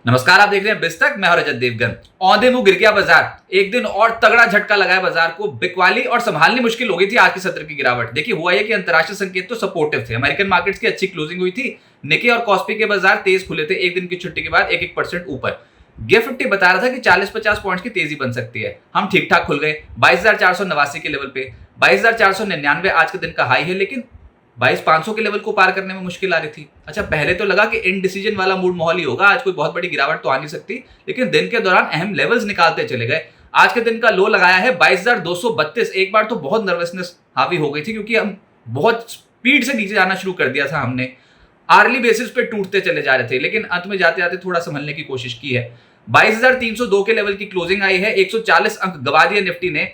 नमस्कार, आप देख रहे हैं बिस्तक। मैं हूं रजत देवगन। औंधे मुंह गिर गया बाजार। एक दिन और तगड़ा झटका लगाया बाजार को। बिकवाली और संभालनी मुश्किल हो गई थी आज के सत्र की गिरावट। देखिए, हुआ यह कि अंतरराष्ट्रीय संकेत तो सपोर्टिव थे। अमेरिकन मार्केट्स की अच्छी क्लोजिंग हुई थी। निकी और कॉस्पी के बाजार तेज खुले थे। एक दिन की छुट्टी के बाद 1-1% ऊपर। गिफ्ट 50 बता रहा था कि 40-50 पॉइंट्स की तेजी बन सकती है। हम ठीक ठाक खुल गए 22,489 के लेवल पे। 22,499 आज के दिन का हाई है, लेकिन 22,500 के लेवल को पार करने में मुश्किल आ रही थी। अच्छा, पहले तो लगा कि इनडिसीजन वाला मूड माहौल ही होगा, आज कोई बहुत बड़ी गिरावट तो आ नहीं सकती, लेकिन दिन के दौरान अहम लेवल्स निकालते चले गए। आज के दिन का लो लगाया है 22,232। एक बार तो बहुत नर्वसनेस हावी हो गई थी, क्योंकि हम बहुत स्पीड से नीचे जाना शुरू कर दिया था। हमने आर्ली बेसिस पे टूटते चले जा रहे थे, लेकिन अंत में जाते जाते थोड़ा संभलने की कोशिश की है। 22,302 के लेवल की क्लोजिंग आई है। 140 अंक गवा दिए निफ्टी ने।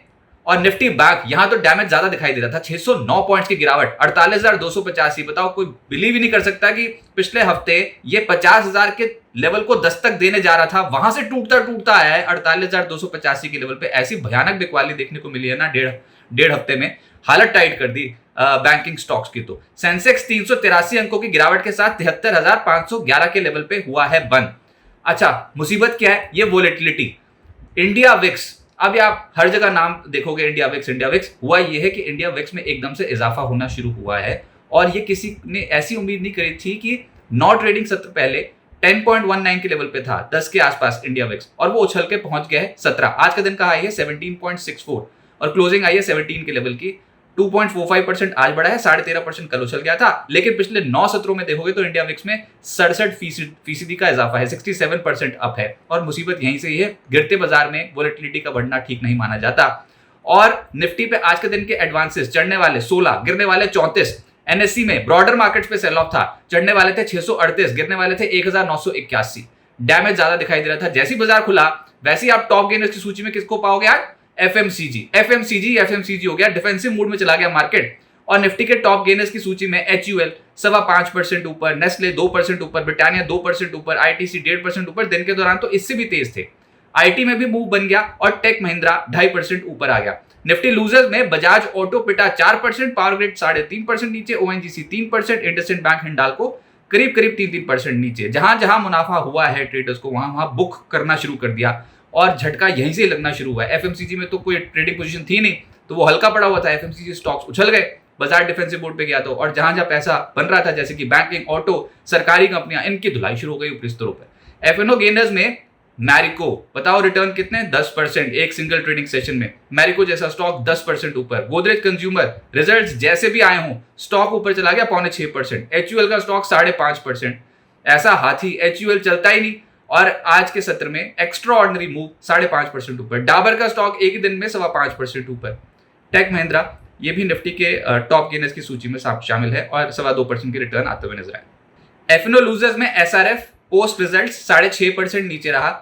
और निफ्टी बैंक यहां तो डैमेज ज्यादा दिखाई दे रहा था। 609 पॉइंट्स की गिरावट, 48,285। बताओ, कोई बिलीव ही नहीं कर सकता कि पिछले हफ्ते ये 50,000 के लेवल को दस्तक देने जा रहा था, वहां से टूटता टूटता आया है 48,285 के लेवल पे। ऐसी भयानक बिकवाली देखने को मिली है ना डेढ़ हफ्ते में। हालत टाइट कर दी बैंकिंग स्टॉक्स की। तो सेंसेक्स 383 अंकों की गिरावट के साथ 73,511 के लेवल पे हुआ है बंद। अच्छा, मुसीबत क्या है? ये वोलेटिलिटी। इंडिया विक्स, अब आप हर जगह नाम देखोगे इंडिया विक्स। हुआ यह है कि इंडिया विक्स में एकदम से इजाफा होना शुरू हुआ है, और ये किसी ने ऐसी उम्मीद नहीं करी थी कि नॉट ट्रेडिंग सत्र पहले 10.19 के लेवल पे था, 10 के आसपास इंडिया विक्स, और वो उछल के पहुंच गया है 17। आज का दिन का हाई है 17.64 और क्लोजिंग आई है 17 के लेवल की। 2.45% आज बढ़ा है, 13.5% कल उछल गया था। लेकिन पिछले 9 सत्रों में देखोगे तो इंडिया विक्स में 67% का इजाफा है, 67% अप है। और मुसीबत यहीं से ही है, गिरते बाजार में वोलेटिलिटी का बढ़ना ठीक नहीं माना जाता। और निफ्टी पे आज के दिन के एडवांसेस, चढ़ने वाले 16, गिरने वाले 34। एनएससी में ब्रॉडर मार्केट्स पे सेल ऑफ था। चढ़ने वाले थे 638, गिरने वाले थे 1981। डैमेज ज्यादा दिखाई दे रहा था। जैसी बाजार खुला वैसे ही आप टॉप गेनर्स की सूची में किसको पाओगे आज? एफएमसीजी हो गया, डिफेंसिव मूड में चला गया मार्केट। और निफ्टी के टॉप गेनर्स की सूची में एचयूएल 5.25% ऊपर, नेस्ले 2% ऊपर, ब्रिटानिया 2% ऊपर, आईटीसी 1.5% ऊपर। दिन के दौरान तो इससे भी तेज थे। आईटी में भी मूव बन गया और टेक महिंद्रा 2.5% ऊपर आ गया। निफ्टी लूजर्स में बजाज ऑटो पिटा 4%, पावर ग्रिड 3.5% नीचे, ओएनजीसी 3%, इंडसइंड बैंक हिंडाल्को करीब 3% नीचे। जहां जहां मुनाफा हुआ है ट्रेडर्स को, वहां बुक करना शुरू कर दिया, और झटका यहीं से लगना शुरू हुआ है। एफएमसीजी में तो कोई ट्रेडिंग पोजीशन थी नहीं, तो वो हल्का पड़ा हुआ था। एफएमसीजी स्टॉक्स उछल गए, बाजार डिफेंसिव मोड पे गया तो। और जहां जहां पैसा बन रहा था, जैसे कि बैंकिंग, ऑटो, सरकारी कंपनियां, इनकी धुलाई शुरू हो गई ऊपरी स्तरों पर। एफएनओ गेनर्स में मैरिको, बताओ रिटर्न कितने? 10% एक सिंगल ट्रेडिंग सेशन में। मैरिको जैसा स्टॉक 10% ऊपर। गोदरेज कंज्यूमर रिजल्ट्स जैसे भी आए हों, स्टॉक ऊपर चला गया 5.25%। एचयूएल का स्टॉक 5.5%। ऐसा हाथी एचयूएल चलता ही नहीं। और आज के सत्र में एक्स्ट्रा ऑर्डिनरी मूव 5.5% ऊपर। डाबर का स्टॉक एक ही दिन में 5.25% ऊपर। टेक महिंद्रा ये भी निफ्टी के टॉप गेनर्स की सूची में शामिल है और 2.25% के रिटर्न आते हुए नजर आए। एफएनओ लूजर्स में एसआरएफ पोस्ट रिजल्ट 6.5% नीचे रहा।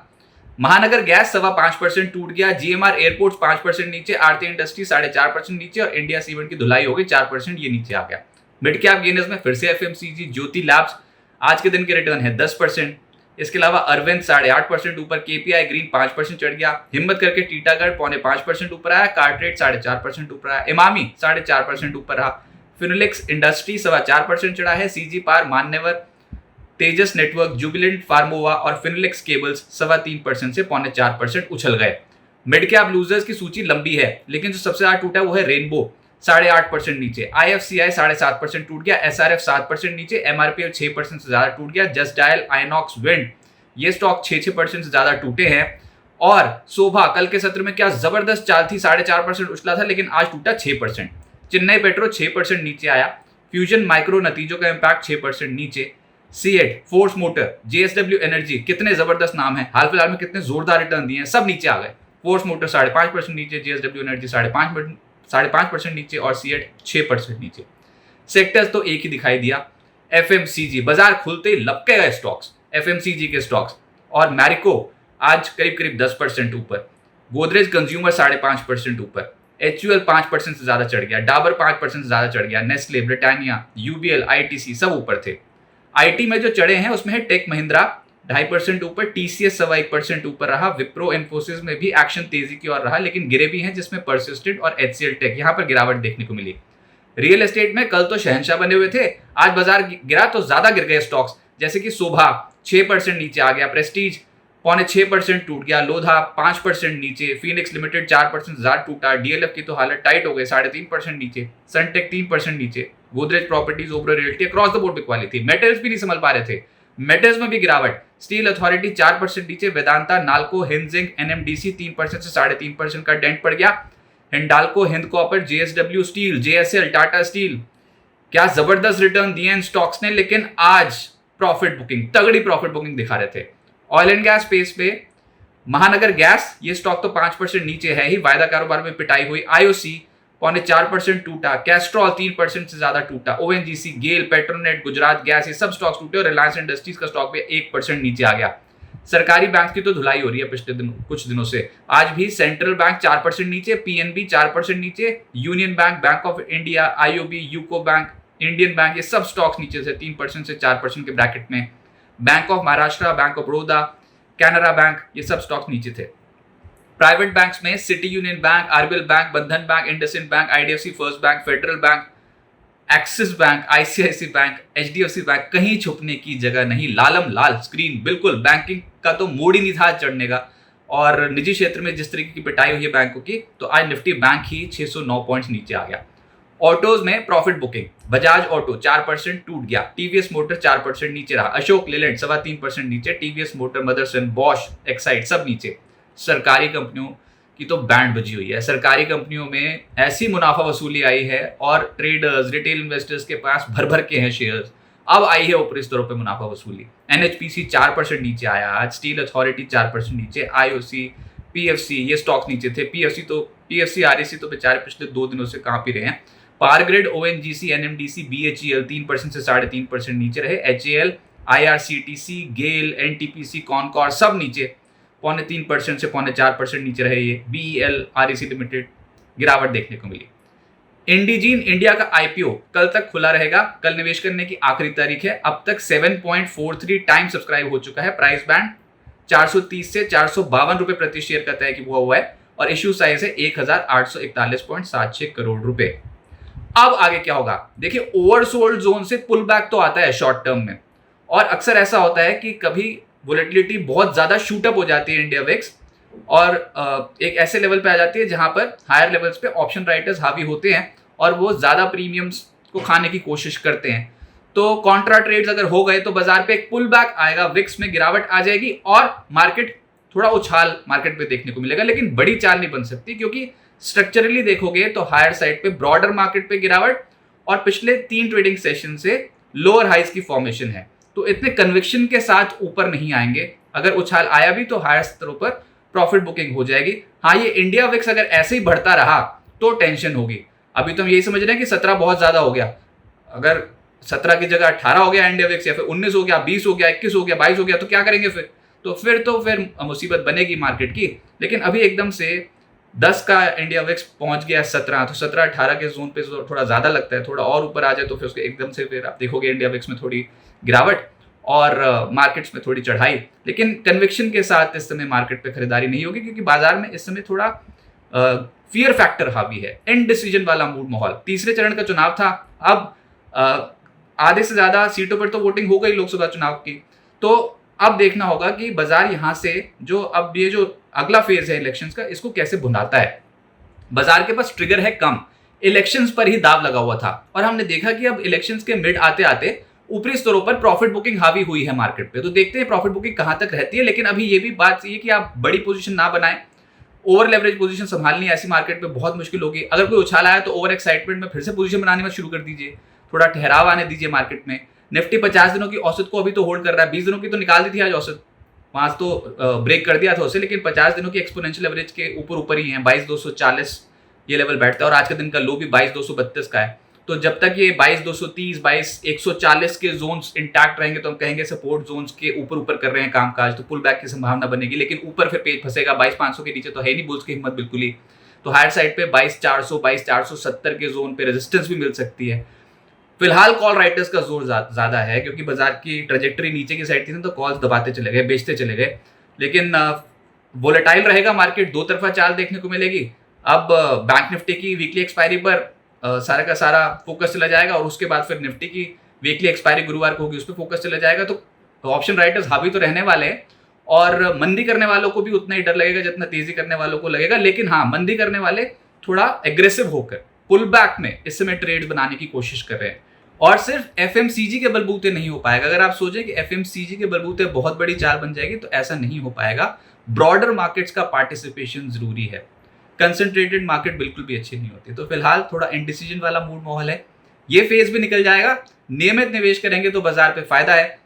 महानगर गैस 5.25% टूट गया। जीएमआर एयरपोर्ट्स 5% नीचे। आरती इंडस्ट्री 4.5% नीचे, और इंडिया सीमेंट की धुलाई हो गई 4%, ये नीचे आ गया। मिड कैप गेनर्स में फिर से एफएमसीजी, ज्योति लैब्स, आज के दिन के रिटर्न है 10%। इसके अलावा अरविंद 8.5% ऊपर। केपीआई ग्रीन 5% चढ़ गया। हिम्मत करके टीटागढ़ 4.5% ऊपर आया। कार्ट्रेट 4.5% ऊपर आया। इमामी 4.5% ऊपर रहा। फिनोलेक्स इंडस्ट्री 4.25% चढ़ा है। सीजी पार, मान्यवर, तेजस नेटवर्क, जुबिलेंट फार्मोवा और फिनोलेक्स केबल्स 3.25% से 4.25% उछल गए। मिड कैप लूजर्स की सूची लंबी है, लेकिन जो सबसे ज्यादा टूटा है वो है रेनबो, 8.5% नीचे। आईएफसीआई 7.5% टूट गया। एसआरएफ 7% नीचे। एमआरपीएल 6% से ज्यादा टूट गया। जस्ट डायल, आइनॉक्स, विंड, ये स्टॉक 6% से ज्यादा टूटे हैं। और शोभा, कल के सत्र में क्या जबरदस्त चाल थी, 4.5% उछला था, लेकिन आज टूटा 6%। चेन्नई पेट्रो 6% नीचे आया। फ्यूजन माइक्रो, नतीजों का इंपैक्ट 6% नीचे। CEAT, force motor, JSW energy, कितने जबरदस्त नाम है, हाल फिलहाल में कितने जोरदार रिटर्न दिए हैं, सब नीचे आ गए। फोर्स मोटर 5.5% नीचे, जेएसडब्ल्यू एनर्जी 5.5% नीचे, और सीएट 6% नीचे। सेक्टर्स तो एक ही दिखाई दिया। एफएमसीजी, बाजार खुलते ही लपके गए स्टॉक्स, एफएमसीजी के स्टॉक्स। और मैरिको आज करीब 10% ऊपर। गोदरेज कंज्यूमर 5.5% ऊपर। एचयूएल 5% से ज्यादा चढ़ गया। डाबर 5% से ज्यादा चढ़ गया। नेस्ले, ब्रिटानिया, यूबीएल, आईटीसी सब ऊपर थे। आईटी में जो चढ़े हैं उसमें है टेक महिंद्रा 2.5% ऊपर। टीसीएस 1% ऊपर रहा। विप्रो, इन्फोसिस में भी एक्शन तेजी की ओर रहा, लेकिन गिरे भी हैं, जिसमें परसिस्टेंट और एचसीएल टेक, यहां पर गिरावट देखने को मिली। रियल एस्टेट में कल तो शहंशाह बने हुए थे, आज बाजार गिरा तो ज्यादा गिर गए स्टॉक्स, जैसे कि शोभा 6% नीचे आ गया, प्रेस्टीज 5.6% टूट गया, लोधा 5% नीचे, फिनिक्स लिमिटेड 4% ज्यादा टूटा, डीएलएफ की तो हालत टाइट हो गई 3.5% नीचे, सनटेक 3% नीचे, Godrej properties, Obra realty across the board बिकवाली थी। मेटल्स भी नहीं संभल पा रहे थे, मेटल्स में भी गिरावट, स्टील अथॉरिटी 4% नीचे, वेदांता, नाल्को, हिंजिंक, एनएमडीसी 3% से 3.5% का डेंट पड़ गया, Hindalco, Hind copper, JSW steel, JSL, Tata steel, क्या जबरदस्त रिटर्न दिए इन स्टॉक्स ने, लेकिन आज प्रॉफिट बुकिंग, तगड़ी प्रॉफिट बुकिंग दिखा रहे थे। ऑयल एंड गैस स्पेस पे महानगर गैस, ये स्टॉक तो 5% नीचे है ही, वायदा कारोबार में पिटाई हुई, आईओसी 4.5% टूटा, कैस्ट्रॉल 3% से ज्यादा टूटा, ओएनजीसी, गेल, पेट्रोनेट, गुजरात गैस, ये सब स्टॉक्स टूटे और रिलायंस इंडस्ट्रीज का स्टॉक भी 1% नीचे आ गया। सरकारी बैंक की तो धुलाई हो रही है पिछले कुछ दिनों से, आज भी सेंट्रल बैंक 4% नीचे, पीएनबी 4% नीचे, union bank, bank of India, IOB, UCO bank, Indian bank, ये सब स्टॉक्स नीचे से 3% से 4% के ब्रैकेट में, bank of Maharashtra, bank of Baroda, Canara bank, ये सब स्टॉक्स नीचे थे। प्राइवेट बैंक्स में city union bank, RBL bank, Bandhan bank, IndusInd bank, IDFC first bank, federal bank, Axis bank, ICICI bank, HDFC bank, कहीं छुपने की जगह नहीं, लालम लाल स्क्रीन, बिल्कुल बैंकिंग का तो मूड ही नहीं था चढ़ने का। और निजी क्षेत्र में जिस तरीके की पिटाई हुई है बैंकों की, तो आज निफ्टी बैंक ही 609 पॉइंट्स नीचे आ गया। ऑटोज में प्रॉफिट बुकिंग, बजाज ऑटो 4% टूट गया, टीवीएस मोटर 4% नीचे रहा, अशोक लेलैंड 3.25% नीचे, TVS motor, Motherson, Bosch, Exide सब नीचे। सरकारी कंपनियों की तो बैंड बजी हुई है, सरकारी कंपनियों में ऐसी मुनाफा वसूली आई है और ट्रेडर्स, रिटेल इन्वेस्टर्स के पास भर भर के हैं शेयर्स, अब आई है ऊपरी स्तरों पे मुनाफा वसूली। एनएचपीसी 4% नीचे आया आज, स्टील अथॉरिटी 4% नीचे, आईओसी, पीएफसी, ये स्टॉक्स नीचे थे। पीएफसी आरईसी तो बेचारे पिछले 2 दिनों से कहां भी रहे हैं। Power grid, ONGC, NMDC, BHEL 3% से 3.5% नीचे रहे, एचएएल, आईआरसीटीसी, गेल, एनटीपीसी, कॉनकॉर सब नीचे 3.25% से 4.5% नीचे रहे। ये बीईएल, आरईसी लिमिटेड गिरावट देखने को मिली। इंडिजीन इंडिया का आईपीओ कल तक खुला रहेगा, कल निवेश करने की आखिरी तारीख है। अब तक 7.43 टाइम सब्सक्राइब हो चुका है, प्राइस बैंड 430 से 452 रुपए प्रति शेयर का तय हुआ है और इश्यू साइज है 1841.76 करोड़ रुपए। अब आगे क्या होगा देखिए, ओवरसोल्ड जोन से पुल बैक तो आता है शॉर्ट टर्म में, और अक्सर ऐसा होता है कि कभी वोलेटिलिटी बहुत ज्यादा शूटअप हो जाती है इंडिया विक्स और एक ऐसे लेवल पे आ जाती है जहां पर हायर लेवल्स पे ऑप्शन राइटर्स हावी होते हैं और वो ज्यादा प्रीमियम्स को खाने की कोशिश करते हैं। तो कॉन्ट्रा ट्रेड्स अगर हो गए तो बाजार पे एक पुल बैक आएगा, विक्स में गिरावट आ जाएगी और मार्केट थोड़ा उछाल मार्केट पे देखने को मिलेगा, लेकिन बड़ी चाल नहीं बन सकती क्योंकि स्ट्रक्चरली देखोगे तो हायर साइड पे ब्रॉडर मार्केट पे गिरावट और पिछले 3 ट्रेडिंग सेशन से लोअर हाइज की फॉर्मेशन है, तो इतने कन्विक्शन के साथ ऊपर नहीं आएंगे। अगर उछाल आया भी तो हायर स्तरों पर प्रॉफिट बुकिंग हो जाएगी। हाँ, ये इंडिया विक्स अगर ऐसे ही बढ़ता रहा तो टेंशन होगी। अभी तो हम यही समझ रहे हैं कि 17 बहुत ज्यादा हो गया, अगर 17 की जगह 18 हो गया इंडिया विक्स या फिर 19 हो गया, 20 हो गया, 21 हो गया, 22 हो गया, तो क्या करेंगे फिर? तो फिर मुसीबत बनेगी मार्केट की। लेकिन अभी एकदम से 10 का इंडिया विक्स पहुंच गया 17, तो 17-18 के जोन पे थोड़ा ज्यादा लगता है, थोड़ा और ऊपर आ जाए तो फिर उसके एकदम से फिर आप देखोगे इंडिया विक्स में थोड़ी गिरावट और मार्केट्स में थोड़ी चढ़ाई। लेकिन कन्विक्शन के साथ इस समय मार्केट पे खरीदारी नहीं होगी क्योंकि बाजार में इस समय थोड़ा फियर फैक्टर हावी है, इनडिसीजन वाला मूड माहौल। तीसरे चरण का चुनाव था, अब आधे से ज्यादा सीटों पर तो वोटिंग हो गई लोकसभा चुनाव की, तो अब देखना होगा कि बाजार यहां से जो अब ये जो अगला फेज है इलेक्शंस का, इसको कैसे भुनाता है। बाजार के पास ट्रिगर है कम, इलेक्शंस पर ही दाव लगा हुआ था और हमने देखा कि अब इलेक्शंस के मिड आते आते ऊपरी स्तरों पर प्रॉफिट बुकिंग हावी हुई है मार्केट पे। तो देखते हैं प्रॉफिट बुकिंग कहां तक रहती है। लेकिन अभी ये भी बात ये कि आप बड़ी पोजीशन ना बनाएं, ओवर लेवरेज पोजीशन संभालनी ऐसी मार्केट में बहुत मुश्किल होगी। अगर कोई उछाल आया तो ओवर एक्साइटमेंट में फिर से पोजीशन बनाने में शुरू कर दीजिए, थोड़ा ठहराव आने दीजिए मार्केट में। निफ्टी 50 दिनों की औसत को अभी तो होल्ड कर रहा है, 20 दिनों की तो निकाल दी थी आज औसत, वहां तो ब्रेक कर दिया था उसे, लेकिन 50 दिनों की एक्सपोनेंशियल एवरेज के ऊपर ही है, 22,240 ये लेवल बैठता है और आज के दिन का लो भी 22,232 का है। तो जब तक ये 22,230, 22,140 के जोन्स इंटैक्ट रहेंगे तो हम कहेंगे सपोर्ट जोन्स के ऊपर कर रहे हैं कामकाज, तो पुल बैक की संभावना बनेगी। लेकिन ऊपर फिर पेज फंसेगा, 22,500 के नीचे तो है नहीं बुल्स की हिम्मत बिल्कुल ही। तो हायर साइड पे 22,400, 22,470 के जोन पे रेजिस्टेंस भी मिल सकती है। फिलहाल कॉल राइटर्स का जोर ज्यादा है क्योंकि बाजार की ट्रेजेक्टरी नीचे की साइड थी ना, तो कॉल्स दबाते चले गए, बेचते चले गए। लेकिन वोलेटाइल रहेगा मार्केट, दो तरफा चाल देखने को मिलेगी। अब बैंक निफ्टी की वीकली एक्सपायरी पर सारा का सारा फोकस चला जाएगा और उसके बाद फिर निफ्टी की वीकली एक्सपायरी गुरुवार को होगी, उस पर फोकस चला जाएगा। तो तो ऑप्शन राइटर्स हावी तो रहने वाले हैं और मंदी करने वालों को भी उतना ही डर लगेगा जितना तेजी करने वालों को लगेगा। लेकिन हाँ, मंदी करने वाले थोड़ा एग्रेसिव होकर पुल बैक में इस समय ट्रेड बनाने की कोशिश कर रहे हैं। और सिर्फ एफएमसीजी के बलबूते नहीं हो पाएगा। अगर आप सोचें कि एफएमसीजी के बलबूते बहुत बड़ी चाल बन जाएगी, तो ऐसा नहीं हो पाएगा। ब्रॉडर मार्केट्स का पार्टिसिपेशन जरूरी है। कंसंट्रेटेड मार्केट बिल्कुल भी अच्छी नहीं होती। तो फिलहाल थोड़ा इंडिसीजन वाला मूड माहौल है। ये फेज भी निकल जाएगा। नियमित निवेश करेंगे तो बाजार पे फायदा है।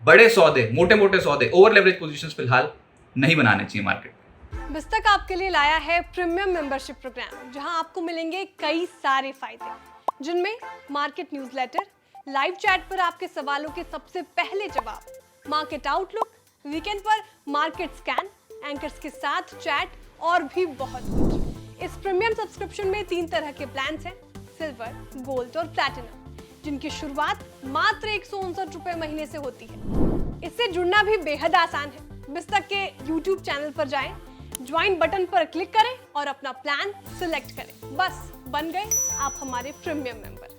बड़े सौदे, मोटे मोटे सौदे, ओवर लेवरेज पोजीशंस फिलहाल नहीं बनाने चाहिए मार्केट। बिस्तक आपके लिए लाया है प्रीमियम मेंबरशिप प्रोग्राम, जहां आपको मिलेंगे कई सारे फायदे, जिनमें मार्केट न्यूज़लेटर, लाइव चैट पर आपके सवालों के सबसे पहले जवाब, मार्केट आउटलुक, वीकेंड पर मार्केट स्कैन, एंकर्स के साथ चैट और भी बहुत कुछ। इस प्रीमियम सब्सक्रिप्शन में 3 तरह के प्लान्स हैं, सिल्वर, गोल्ड और प्लैटिनम, जिनकी शुरुआत मात्र 159 रुपए महीने से होती है। इससे जुड़ना भी बेहद आसान है। बिस्तक के YouTube चैनल पर जाएं, ज्वाइन बटन पर क्लिक करें और अपना प्लान सिलेक्ट करें। बस बन गए आप हमारे प्रीमियम मेंबर।